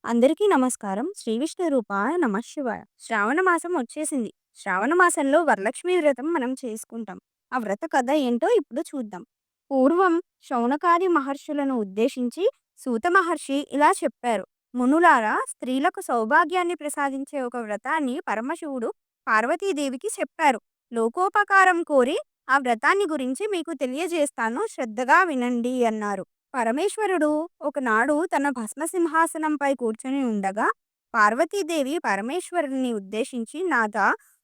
అందరికీ నమస్కారం. శ్రీ విష్ణు రూపాయ నమః శివాయ. శ్రావణ మాసం వచ్చేసింది. శ్రావణ మాసంలో వరలక్ష్మి వ్రతం మనం చేసుకుంటాం. ఆ వ్రత కథ ఏంటో ఇప్పుడు చూద్దాం. పూర్వం శౌనకాది మహర్షులను ఉద్దేశించి సూత మహర్షి ఇలా చెప్పారు. మునులారా, స్త్రీలకు సౌభాగ్యాన్ని ప్రసాదించే ఒక వ్రతాన్ని పరమశివుడు పార్వతీదేవికి చెప్పారు. లోకోపకారం కోరి ఆ వ్రతాన్ని గురించి మీకు తెలియజేస్తాను, శ్రద్ధగా వినండి అన్నారు. పరమేశ్వరుడు ఒకనాడు తన భస్మ సింహాసనంపై కూర్చొని ఉండగా పార్వతీదేవి పరమేశ్వరుని ఉద్దేశించి, నాథ,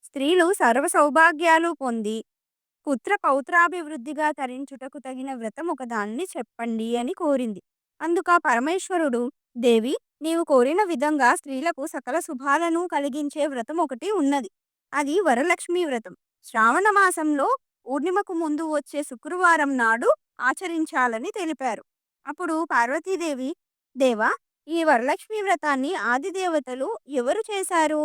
స్త్రీలు సర్వ సౌభాగ్యాలు పొంది పుత్ర పౌత్రాభివృద్ధిగా తరించుటకు తగిన వ్రతం ఒకదాన్ని చెప్పండి అని కోరింది. అందుక పరమేశ్వరుడు, దేవి, నీవు కోరిన విధంగా స్త్రీలకు సకల శుభాలను కలిగించే వ్రతం ఒకటి ఉన్నది. అది వరలక్ష్మి వ్రతం. శ్రావణ మాసంలో పూర్ణిమకు ముందు వచ్చే శుక్రవారం నాడు ఆచరించాలని తెలిపారు. అప్పుడు పార్వతీదేవి, దేవా, ఈ వరలక్ష్మి వ్రతాన్ని ఆదిదేవతలు ఎవరు చేశారు?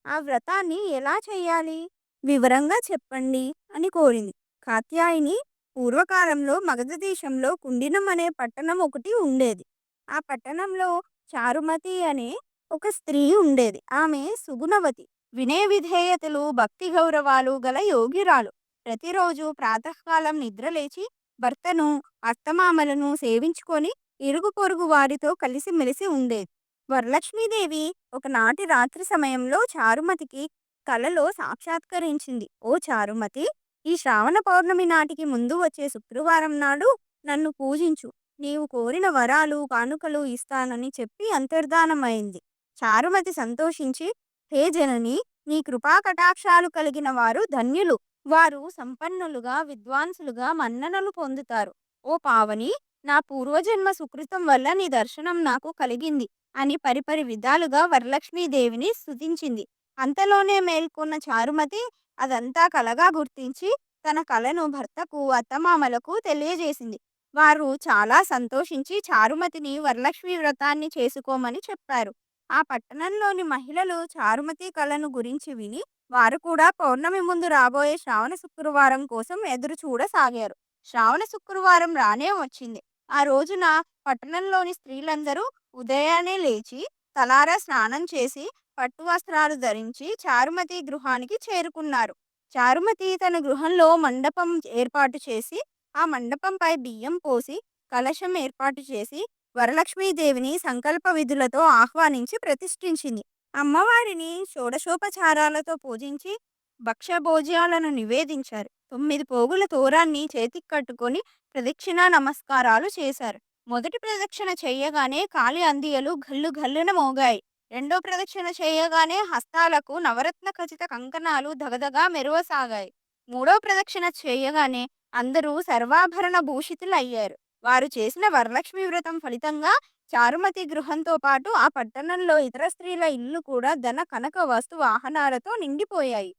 ఆ వ్రతాన్ని ఎలా చేయాలి? వివరంగా చెప్పండి అని కోరింది. కాత్యాయిని, పూర్వకాలంలో మగధ దేశంలో కుండినం అనే పట్టణం ఒకటి ఉండేది. ఆ పట్టణంలో చారుమతి అనే ఒక స్త్రీ ఉండేది. ఆమె సుగుణవతి, వినయ విధేయతలు, భక్తి గౌరవాలు గల యోగిరాలు. ప్రతిరోజు ప్రాతకాలం నిద్రలేచి భర్తను, అత్తమామలను సేవించుకొని ఇరుగు పొరుగు వారితో కలిసిమెలిసి ఉండేది. వరలక్ష్మీదేవి ఒకనాటి రాత్రి సమయంలో చారుమతికి కలలో సాక్షాత్కరించింది. ఓ చారుమతి, ఈ శ్రావణ పౌర్ణమి నాటికి ముందు వచ్చే శుక్రవారం నాడు నన్ను పూజించు. నీవు కోరిన వరాలు, కానుకలు ఇస్తానని చెప్పి అంతర్ధానమైంది. చారుమతి సంతోషించి, హే జనని, నీ కృపా కటాక్షాలు కలిగిన వారు ధన్యులు. వారు సంపన్నులుగా, విద్వాంసులుగా మన్ననలు పొందుతారు. ఓ పావని, నా పూర్వజన్మ సుకృతం వల్ల నీ దర్శనం నాకు కలిగింది అని పరిపరి విధాలుగా వరలక్ష్మీదేవిని స్తుతించింది. అంతలోనే మేల్కొన్న చారుమతి అదంతా కలగా గుర్తించి తన కలను భర్తకు, అత్తమామలకు తెలియజేసింది. వారు చాలా సంతోషించి చారుమతిని వరలక్ష్మి వ్రతాన్ని చేసుకోమని చెప్పారు. ఆ పట్టణంలోని మహిళలు చారుమతి కలను గురించి విని వారు కూడా పౌర్ణమి ముందు రాబోయే శ్రావణ శుక్రవారం కోసం ఎదురు చూడసాగారు. శ్రావణ శుక్రవారం రానే వచ్చింది. ఆ రోజున పట్టణంలోని స్త్రీలందరూ ఉదయాన్నే లేచి తలారా స్నానం చేసి పట్టు వస్త్రాలు ధరించి చారుమతి గృహానికి చేరుకున్నారు. చారుమతి తన గృహంలో మండపం ఏర్పాటు చేసి ఆ మండపంపై బియ్యం పోసి కలశం ఏర్పాటు చేసి వరలక్ష్మీదేవిని సంకల్ప విధులతో ఆహ్వానించి ప్రతిష్ఠించింది. అమ్మవారిని షోడశోపచారాలతో పూజించి భక్ష్యభోజ్యాలను నివేదించారు. 9 పోగుల తోరాన్ని చేతికి కట్టుకొని ప్రదక్షిణ నమస్కారాలు చేశారు. మొదటి ప్రదక్షిణ చేయగానే కాలి అందియలు గల్లు గల్లున మోగాయి. రెండో ప్రదక్షిణ చేయగానే హస్తాలకు నవరత్న ఖచిత కంకణాలు దగదగా మెరువసాగాయి. మూడో ప్రదక్షిణ చేయగానే అందరూ సర్వాభరణ భూషితులయ్యారు. వారు చేసిన వరలక్ష్మి వ్రతం ఫలితంగా చారుమతి గృహంతో పాటు ఆ పట్టణంలో ఇతర స్త్రీల ఇల్లు కూడా ధన కనక వస్తు వాహనాలతో నిండిపోయాయి.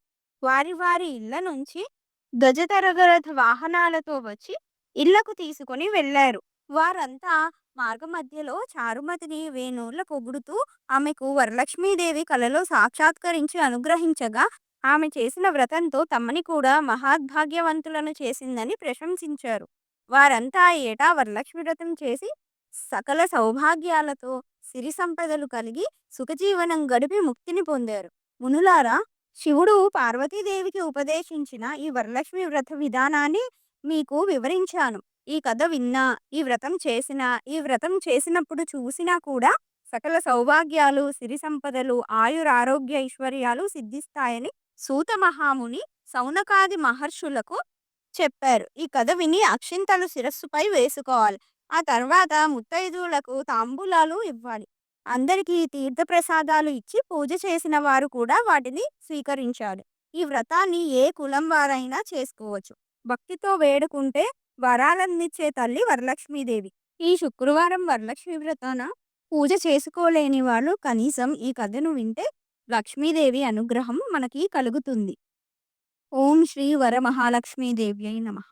వారి వారి ఇళ్ల నుంచి గజతరగరథ వాహనాలతో వచ్చి ఇళ్లకు తీసుకొని వెళ్లారు. వారంతా మార్గమధ్యలో చారుమతిని వేణూళ్ల పొగుడుతూ ఆమెకు వరలక్ష్మీదేవి కలలో సాక్షాత్కరించి అనుగ్రహించగా ఆమె చేసిన వ్రతంతో తమని కూడా మహాద్భాగ్యవంతులను చేసిందని ప్రశంసించారు. వారంతా ఏటా వరలక్ష్మి వ్రతం చేసి సకల సౌభాగ్యాలతో సిరి సంపదలు కలిగి సుఖజీవనం గడిపి ముక్తిని పొందారు. మునులారా, శివుడు పార్వతీదేవికి ఉపదేశించిన ఈ వరలక్ష్మి వ్రత విధానాన్ని మీకు వివరించాను. ఈ కథ విన్నా, ఈ వ్రతం చేసినా, ఈ వ్రతం చేసినప్పుడు చూసినా కూడా సకల సౌభాగ్యాలు, సిరి సంపదలు, ఆయురారోగ్య ఐశ్వర్యాలు సిద్ధిస్తాయని సూత మహాముని సౌనకాది మహర్షులకు చెప్పారు. ఈ కథ విని అక్షింతలు శిరస్సుపై వేసుకోవాలి. ఆ తర్వాత ముత్తైదువులకు తాంబూలాలు ఇవ్వాలి. అందరికీ తీర్థప్రసాదాలు ఇచ్చి పూజ చేసిన వారు కూడా వాటిని స్వీకరించాలి. ఈ వ్రతాన్ని ఏ కులం వారైనా చేసుకోవచ్చు. భక్తితో వేడుకుంటే వరాలందించే తల్లి వరలక్ష్మీదేవి. ఈ శుక్రవారం వరలక్ష్మి వ్రతాన పూజ చేసుకోలేని వాళ్ళు కనీసం ఈ కథను వింటే లక్ష్మీదేవి అనుగ్రహం మనకి కలుగుతుంది. ఓం శ్రీ వరమహాలక్ష్మీదేవ్యై నమః.